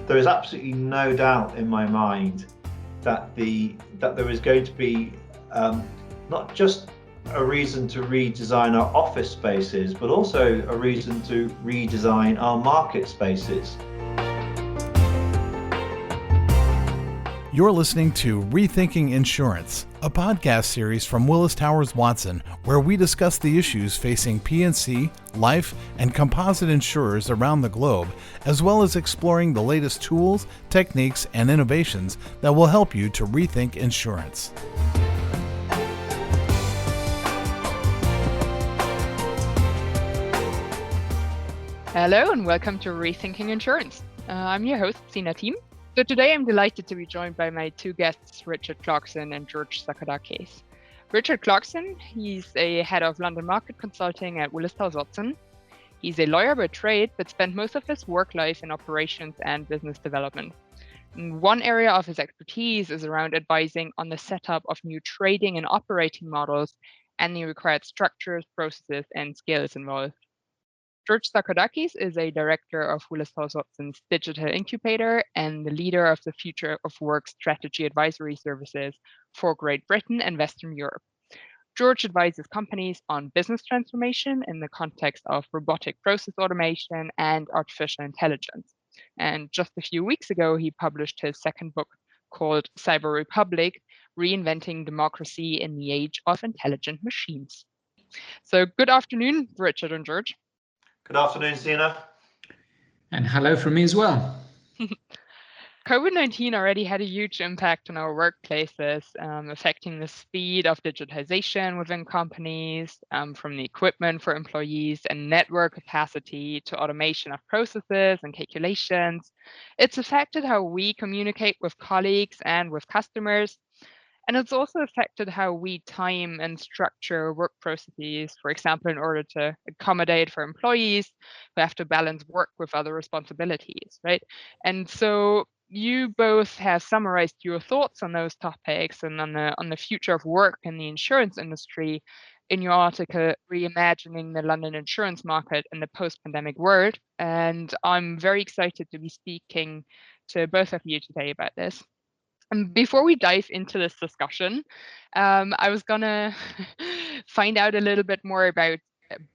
There is absolutely no doubt in my mind that there is going to be not just a reason to redesign our office spaces, but also a reason to redesign our market spaces. You're listening to Rethinking Insurance, a podcast series from Willis Towers Watson, where we discuss the issues facing P&C, life, and composite insurers around the globe, as well as exploring the latest tools, techniques, and innovations that will help you to rethink insurance. Hello and welcome to Rethinking Insurance. I'm your host, Sina Thieme. So today I'm delighted to be joined by my two guests, Richard Clarkson and George Zarkadakis. Richard Clarkson, he's a head of London market consulting at Willis Towers Watson. He's a lawyer by trade, but spent most of his work life in operations and business development. And one area of his expertise is around advising on the setup of new trading and operating models and the required structures, processes, and skills involved. George Zarkadakis is a director of Willis Towers Watson's digital incubator and the leader of the Future of Work strategy advisory services for Great Britain and Western Europe. George advises companies on business transformation in the context of robotic process automation and artificial intelligence. And just a few weeks ago, he published his second book called Cyber Republic, Reinventing Democracy in the Age of Intelligent Machines. So good afternoon, Richard and George. Good afternoon, Sina. And hello from me as well. COVID-19 already had a huge impact on our workplaces, affecting the speed of digitization within companies, from the equipment for employees and network capacity to automation of processes and calculations. It's affected how we communicate with colleagues and with customers. And it's also affected how we time and structure work processes, for example, in order to accommodate for employees who have to balance work with other responsibilities, right? And so you both have summarized your thoughts on those topics and on the future of work in the insurance industry in your article, Reimagining the London Insurance Market in the Post-Pandemic World. And I'm very excited to be speaking to both of you today about this. And before we dive into this discussion, I was gonna find out a little bit more about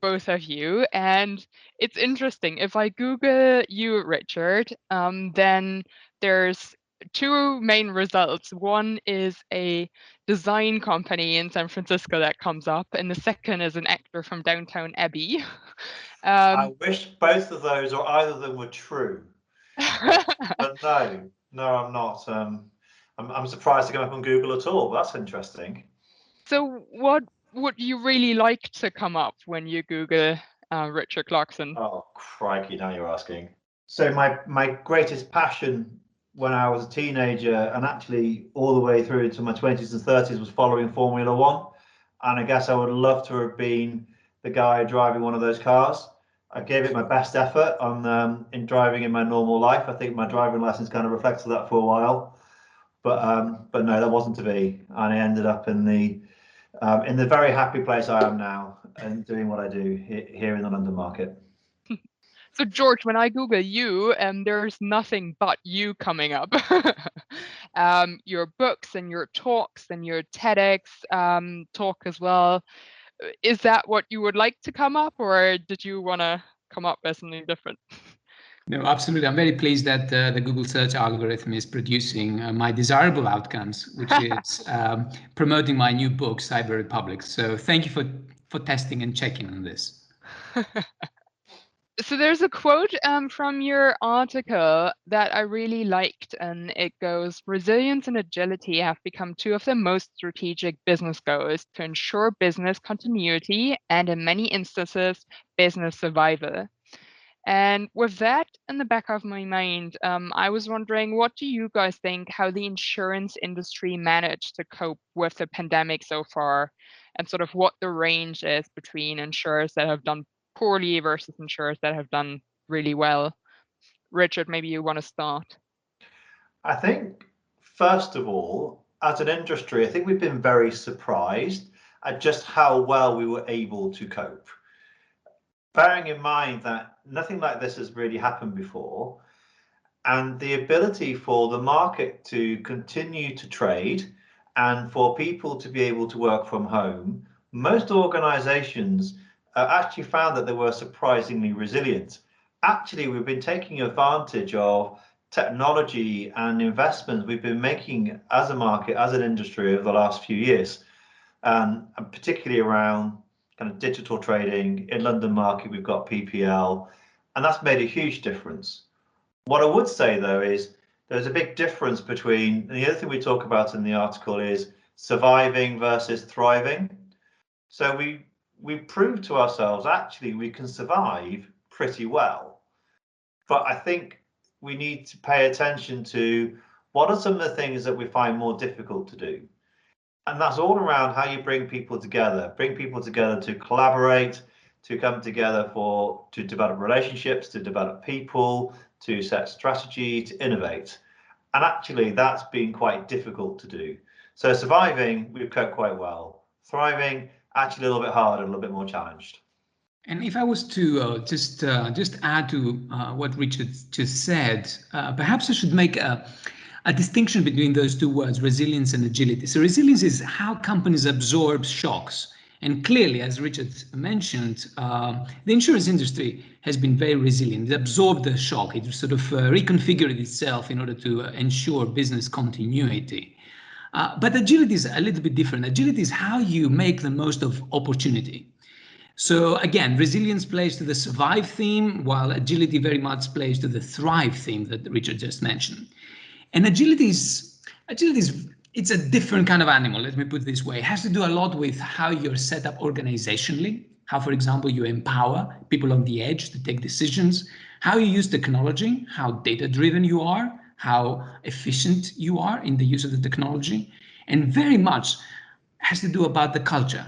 both of you. And it's interesting, if I Google you, Richard, then there's two main results. One is a design company in San Francisco that comes up, and the second is an actor from Downton Abbey. I wish both of those or either of them were true. But no, I'm not. I'm surprised to come up on Google at all, but that's interesting. So what would you really like to come up when you Google Richard Clarkson? Oh, crikey, now you're asking. So my greatest passion when I was a teenager and actually all the way through into my 20s and 30s was following Formula One. And I guess I would love to have been the guy driving one of those cars. I gave it my best effort on in driving in my normal life. I think my driving license kind of reflected that for a while. But no, that wasn't to be, and I ended up in the very happy place I am now and doing what I do here in the London market. So George, when I Google you, there's nothing but you coming up. Your books and your talks and your TEDx talk as well. Is that what you would like to come up, or did you want to come up with something different? No, absolutely. I'm very pleased that the Google search algorithm is producing my desirable outcomes, which is promoting my new book, Cyber Republic. So thank you for testing and checking on this. So there's a quote from your article that I really liked, and it goes, "Resilience and agility have become two of the most strategic business goals to ensure business continuity and, in many instances, business survival." And with that in the back of my mind, I was wondering, what do you guys think how the insurance industry managed to cope with the pandemic so far, and sort of what the range is between insurers that have done poorly versus insurers that have done really well? Richard, maybe you want to start. I think, first of all, as an industry, I think we've been very surprised at just how well we were able to cope. Bearing in mind that nothing like this has really happened before, and the ability for the market to continue to trade and for people to be able to work from home, most organizations actually found that they were surprisingly resilient. Actually, we've been taking advantage of technology and investments we've been making as a market, as an industry over the last few years, and particularly around kind of digital trading. In London market, we've got PPL, and that's made a huge difference. What I would say, though, is there's a big difference between, and the other thing we talk about in the article is surviving versus thriving. So we proved to ourselves, actually, we can survive pretty well. But I think we need to pay attention to what are some of the things that we find more difficult to do. And that's all around how you bring people together to collaborate, to come together to develop relationships, to develop people, to set strategy, to innovate. And actually, that's been quite difficult to do. So surviving, we've coped quite well. Thriving, actually a little bit harder, a little bit more challenged. And if I was to just add to what Richard just said, perhaps I should make a distinction between those two words, resilience and agility. So resilience is how companies absorb shocks. And clearly, as Richard mentioned, the insurance industry has been very resilient. It absorbed the shock. It sort of reconfigured itself in order to ensure business continuity. But agility is a little bit different. Agility is how you make the most of opportunity. So again, resilience plays to the survive theme, while agility very much plays to the thrive theme that Richard just mentioned. And agility is it's a different kind of animal, let me put it this way. It has to do a lot with how you're set up organizationally, how, for example, you empower people on the edge to take decisions, how you use technology, how data-driven you are, how efficient you are in the use of the technology, and very much has to do about the culture.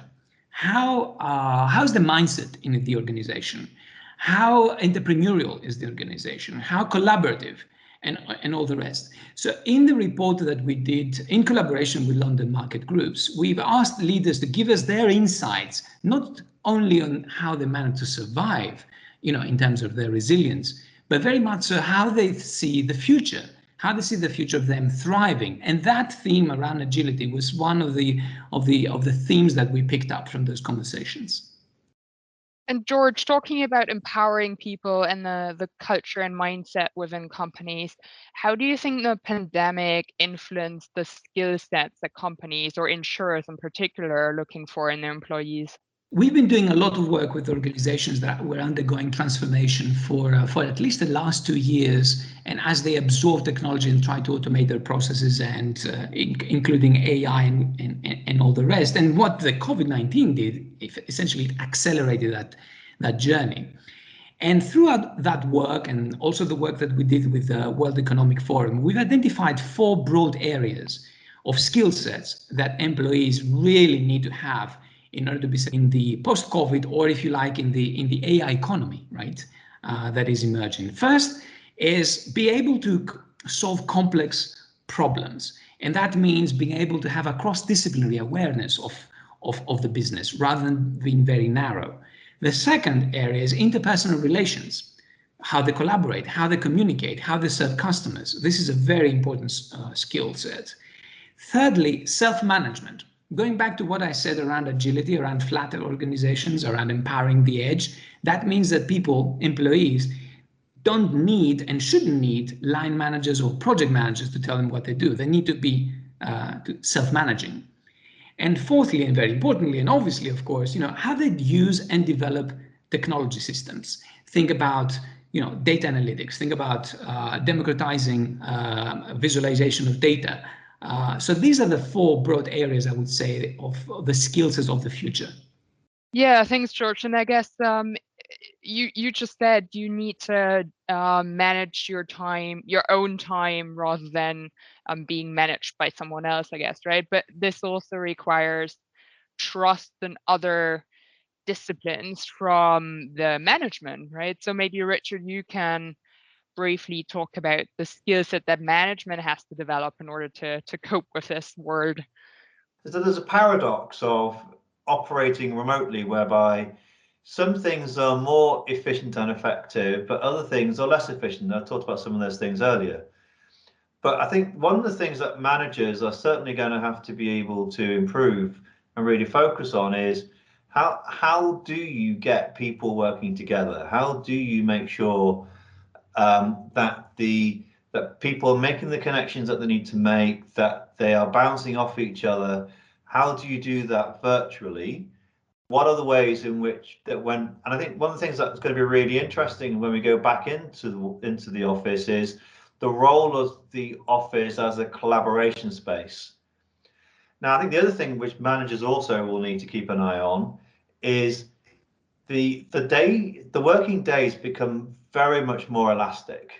How's the mindset in the organization? How entrepreneurial is the organization? How collaborative? And all the rest. So in the report that we did in collaboration with London market groups, we've asked leaders to give us their insights, not only on how they manage to survive, in terms of their resilience, but very much so how they see the future, how they see the future of them thriving. And that theme around agility was one of the themes that we picked up from those conversations. And George, talking about empowering people and the culture and mindset within companies, how do you think the pandemic influenced the skill sets that companies or insurers in particular are looking for in their employees? We've been doing a lot of work with organizations that were undergoing transformation for at least the last 2 years. And as they absorb technology and try to automate their processes, and including AI and all the rest. And what the COVID-19 did, essentially it accelerated that journey. And throughout that work, and also the work that we did with the World Economic Forum, we've identified 4 broad areas of skill sets that employees really need to have in order to be in the post-COVID, or if you like, in the AI economy, right, that is emerging. First is be able to solve complex problems. And that means being able to have a cross-disciplinary awareness of the business rather than being very narrow. The second area is interpersonal relations, how they collaborate, how they communicate, how they serve customers. This is a very important skill set. Thirdly, self-management. Going back to what I said around agility, around flatter organizations, around empowering the edge, that means that people, employees, don't need and shouldn't need line managers or project managers to tell them what they do. They need to be self-managing. And fourthly, and very importantly, and obviously, of course, how they use and develop technology systems. Think about data analytics. Think about democratizing visualization of data. So these are the 4 broad areas, I would say, of the skill sets of the future. Yeah, thanks, George. And I guess you just said you need to manage your own time, rather than being managed by someone else, I guess, right? But this also requires trust in other disciplines from the management, right? So maybe, Richard, you can briefly talk about the skill set that management has to develop in order to cope with this word. So there's a paradox of operating remotely, whereby some things are more efficient and effective, but other things are less efficient. I talked about some of those things earlier. But I think one of the things that managers are certainly going to have to be able to improve and really focus on is how do you get people working together? How do you make sure that people are making the connections that they need to make, that they are bouncing off each other? How do you do that virtually? What are the ways in which and I think one of the things that's going to be really interesting when we go back into the office is the role of the office as a collaboration space. Now, I think the other thing which managers also will need to keep an eye on is the working days become very much more elastic.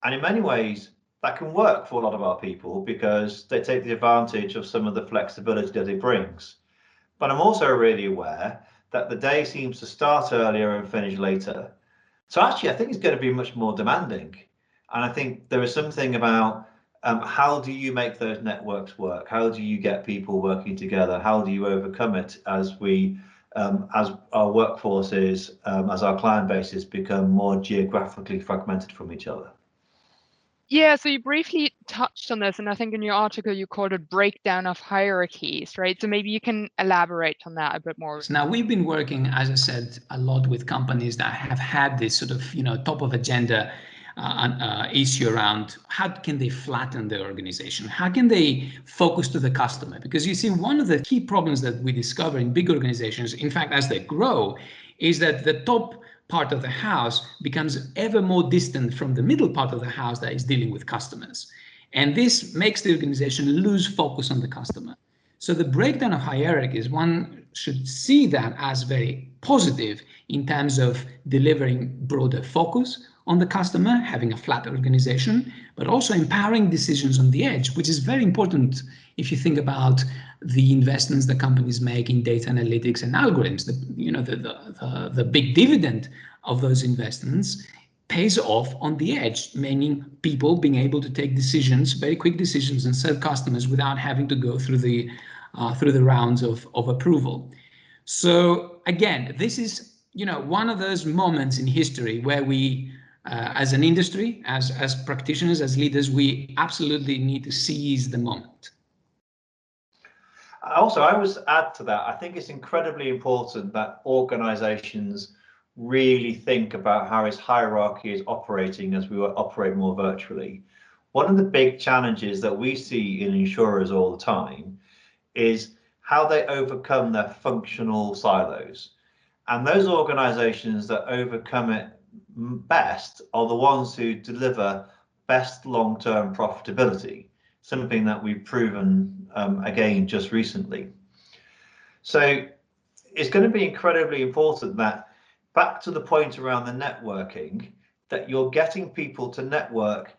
And in many ways, that can work for a lot of our people because they take the advantage of some of the flexibility that it brings. But I'm also really aware that the day seems to start earlier and finish later. So actually, I think it's going to be much more demanding. And I think there is something about how do you make those networks work? How do you get people working together? How do you overcome it as our workforces, as our client bases become more geographically fragmented from each other? Yeah, so you briefly touched on this, and I think in your article you called it breakdown of hierarchies, right? So maybe you can elaborate on that a bit more. So now we've been working, as I said, a lot with companies that have had this sort of, top of agenda issue around how can they flatten their organization? How can they focus to the customer? Because you see, one of the key problems that we discover in big organizations, in fact, as they grow, is that the top part of the house becomes ever more distant from the middle part of the house that is dealing with customers. And this makes the organization lose focus on the customer. So the breakdown of hierarchies, one should see that as very positive in terms of delivering broader focus on the customer, having a flat organization, but also empowering decisions on the edge, which is very important if you think about the investments that companies make in data analytics and algorithms. The big dividend of those investments pays off on the edge, meaning people being able to take decisions, very quick decisions, and serve customers without having to go through the rounds of approval. So again, this is one of those moments in history where we, as an industry, as practitioners, as leaders, we absolutely need to seize the moment. Also, I would add to that, I think it's incredibly important that organizations really think about how its hierarchy is operating as we operate more virtually. One of the big challenges that we see in insurers all the time is how they overcome their functional silos. And those organizations that overcome it best are the ones who deliver best long-term profitability, something that we've proven again just recently. So it's going to be incredibly important that, back to the point around the networking, that you're getting people to network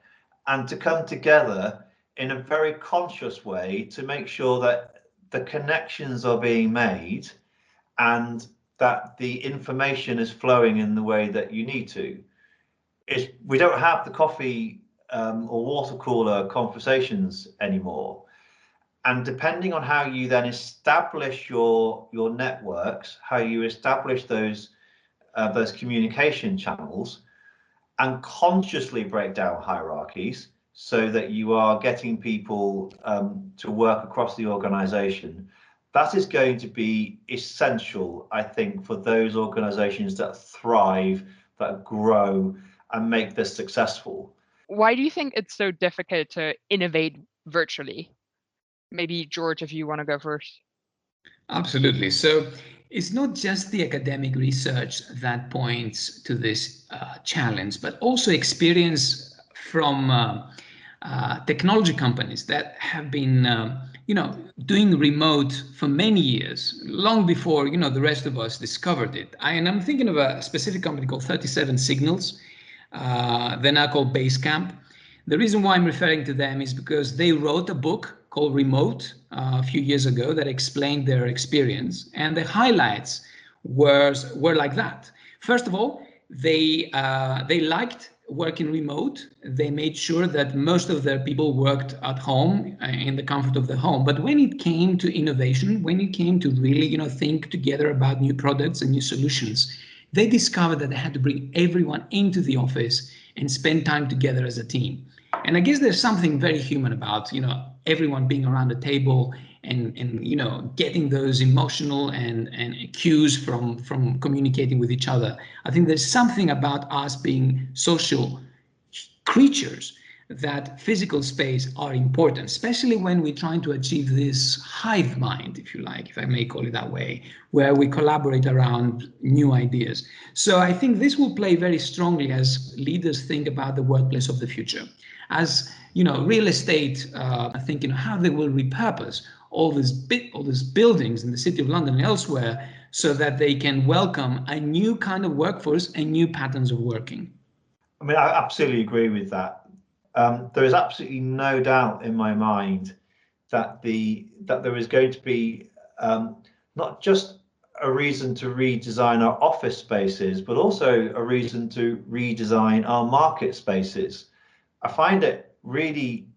and to come together in a very conscious way to make sure that the connections are being made and that the information is flowing in the way that you need to. We don't have the coffee or water cooler conversations anymore. And depending on how you then establish your networks, how you establish those communication channels, and consciously break down hierarchies so that you are getting people to work across the organization, that is going to be essential, I think, for those organizations that thrive, that grow, and make this successful. Why do you think it's so difficult to innovate virtually? Maybe George, if you want to go first. Absolutely. So it's not just the academic research that points to this challenge, but also experience from technology companies that have been doing remote for many years, long before the rest of us discovered it. And I'm thinking of a specific company called 37 Signals. They're now called Basecamp. The reason why I'm referring to them is because they wrote a book called Remote a few years ago that explained their experience, and the highlights were like that. First of all, they liked working remote. They made sure that most of their people worked at home in the comfort of their home. But when it came to innovation, when it came to really, think together about new products and new solutions, they discovered that they had to bring everyone into the office and spend time together as a team. And I guess there's something very human about, everyone being around the table and getting those emotional and cues from communicating with each other. I think there's something about us being social creatures that physical space are important, especially when we're trying to achieve this hive mind, if you like, if I may call it that way, where we collaborate around new ideas. So I think this will play very strongly as leaders think about the workplace of the future. As real estate, I think how they will repurpose all these buildings in the City of London and elsewhere, so that they can welcome a new kind of workforce and new patterns of working. I mean, I absolutely agree with that. There is absolutely no doubt in my mind that there is going to be not just a reason to redesign our office spaces, but also a reason to redesign our market spaces. I find it really,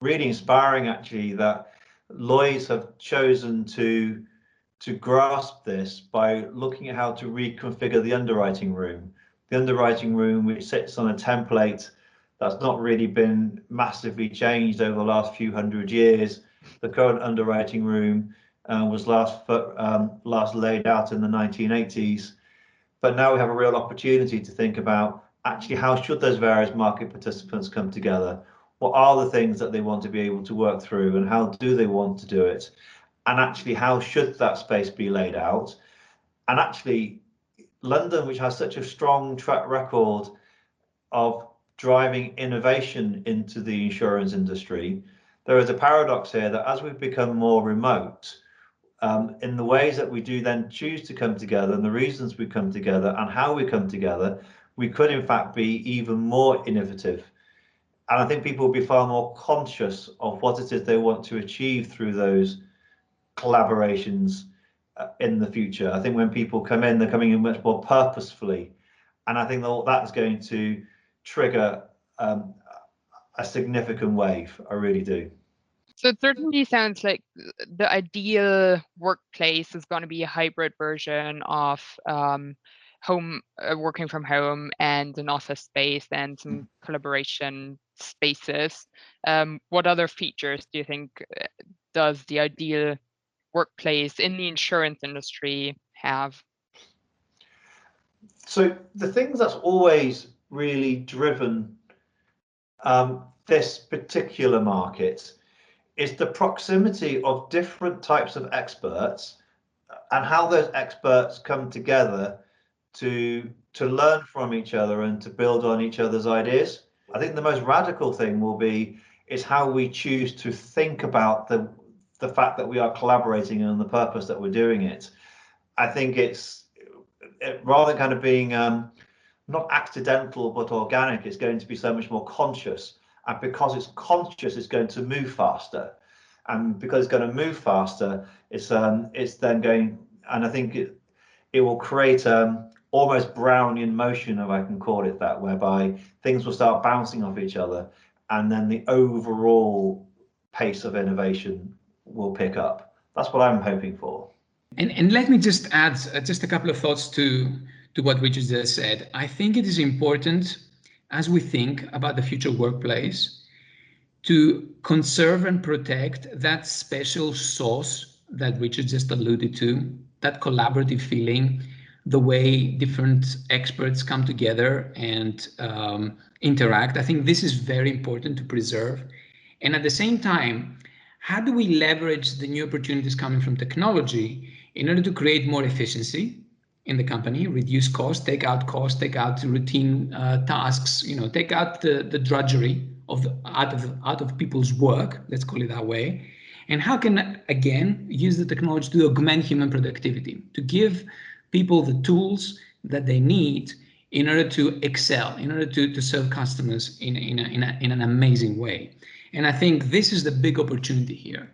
really inspiring, actually, that Lloyds have chosen to grasp this by looking at how to reconfigure the underwriting room. The underwriting room, which sits on a template that's not really been massively changed over the last few hundred years. The current underwriting room was last laid out in the 1980s, but now we have a real opportunity to think about actually how should those various market participants come together? What are the things that they want to be able to work through, and how do they want to do it? And actually, how should that space be laid out? And actually, London, which has such a strong track record of driving innovation into the insurance industry, there is a paradox here that as we've become more remote, in the ways that we do then choose to come together and the reasons we come together and how we come together, we could in fact be even more innovative. And I think people will be far more conscious of what it is they want to achieve through those collaborations in the future. I think when people come in, they're coming in much more purposefully. And I think that is going to trigger a significant wave. I really do. So it certainly sounds like the ideal workplace is going to be a hybrid version of working from home and an office space and some collaboration spaces. What other features do you think does the ideal workplace in the insurance industry have? So the things that's always really driven this particular market is the proximity of different types of experts and how those experts come together to learn from each other and to build on each other's ideas. I think the most radical thing is how we choose to think about the fact that we are collaborating and the purpose that we're doing it. I think it's rather than kind of being not accidental but organic, it's going to be so much more conscious. And because it's conscious, it's going to move faster. And because it's going to move faster, it's then going, and I think it will create almost Brownian motion, if I can call it that, whereby things will start bouncing off each other, and then the overall pace of innovation will pick up. That's what I'm hoping for. And let me just add just a couple of thoughts to what Richard just said. I think it is important, as we think about the future workplace, to conserve and protect that special sauce that Richard just alluded to, that collaborative feeling, the way different experts come together and interact. I think this is very important to preserve. And at the same time, how do we leverage the new opportunities coming from technology in order to create more efficiency in the company, reduce costs, take out routine tasks, take out the drudgery out of people's work, let's call it that way. And how can, again, use the technology to augment human productivity, to give people the tools that they need in order to excel, in order to serve customers in an amazing way. And I think this is the big opportunity here.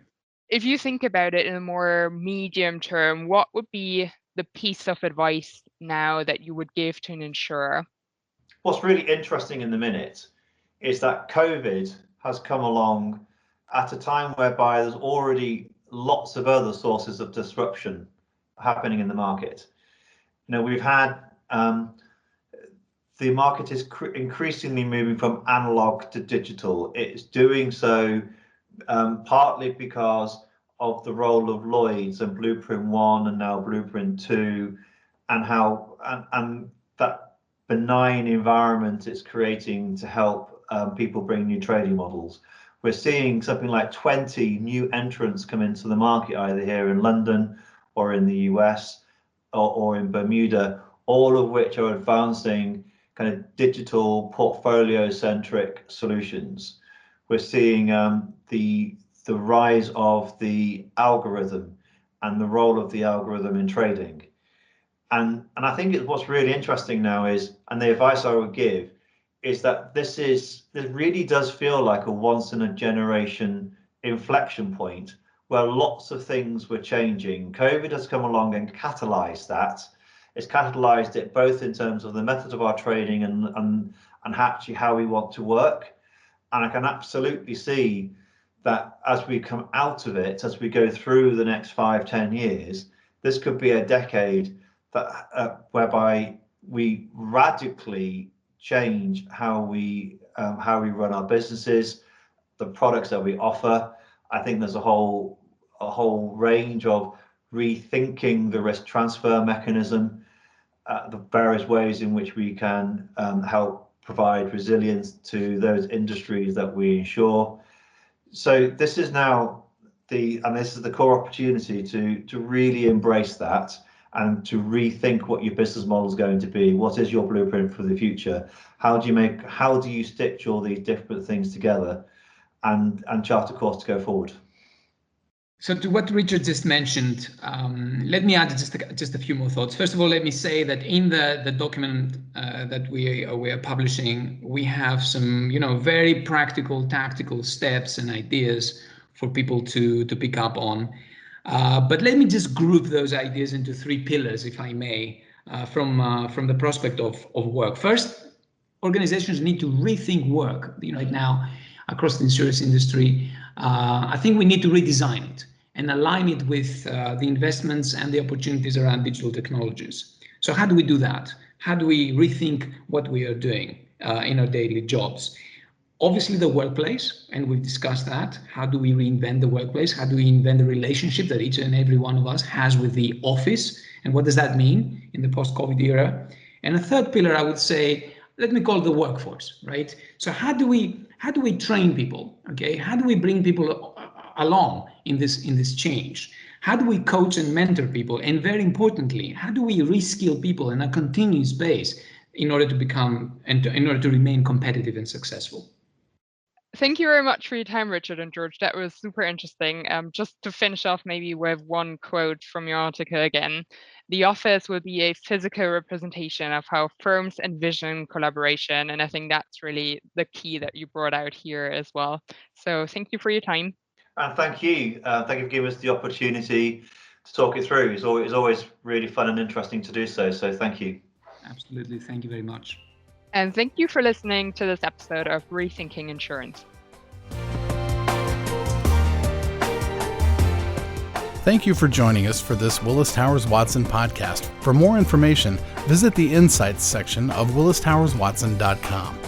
If you think about it in a more medium term, what would be the piece of advice now that you would give to an insurer? what's really interesting in the minute is that COVID has come along at a time whereby there's already lots of other sources of disruption happening in the market. We've had the market is increasingly moving from analog to digital. It's doing so partly because of the role of Lloyd's and Blueprint 1 and now Blueprint 2, and how and that benign environment it's creating to help people bring new trading models. We're seeing something like 20 new entrants come into the market, either here in London or in the US or in Bermuda, all of which are advancing kind of digital portfolio-centric solutions. We're seeing the rise of the algorithm and the role of the algorithm in trading. And I think what's really interesting now is, and the advice I would give, is that this really does feel like a once in a generation inflection point where lots of things were changing. COVID has come along and catalyzed that. It's catalyzed it both in terms of the method of our trading and actually how we want to work. And I can absolutely see that as we come out of it, as we go through the next 5-10 years, this could be a decade that whereby we radically change how we run our businesses, the products that we offer. I think there's a whole range of rethinking the risk transfer mechanism, the various ways in which we can help provide resilience to those industries that we insure. So this is now this is the core opportunity to really embrace that and to rethink what your business model is going to be. What is your blueprint for the future? How do you stitch all these different things together and chart a course to go forward? So to what Richard just mentioned, let me add just a few more thoughts. First of all, let me say that in the document that we are publishing, we have some very practical, tactical steps and ideas for people to pick up on. But let me just group those ideas into 3 pillars, if I may, from the prospect of work. First, organizations need to rethink work. Right now, across the insurance industry, I think we need to redesign it and align it with the investments and the opportunities around digital technologies. So how do we do that? How do we rethink what we are doing in our daily jobs? Obviously, the workplace, and we've discussed that. How do we reinvent the workplace? How do we invent the relationship that each and every one of us has with the office? And what does that mean in the post-COVID era? And a third pillar, I would say, let me call it the workforce, right? So how do we train people? Okay, how do we bring people along in this change? How do we coach and mentor people? And very importantly, how do we reskill people in a continuous base in order to remain competitive and successful? Thank you very much for your time, Richard and George. That was super interesting. Just to finish off maybe with one quote from your article again. The office will be a physical representation of how firms envision collaboration. And I think that's really the key that you brought out here as well. So thank you for your time. And thank you. Thank you for giving us the opportunity to talk it through. It's always really fun and interesting to do so. So thank you. Absolutely. Thank you very much. And thank you for listening to this episode of Rethinking Insurance. Thank you for joining us for this Willis Towers Watson podcast. For more information, visit the Insights section of willistowerswatson.com.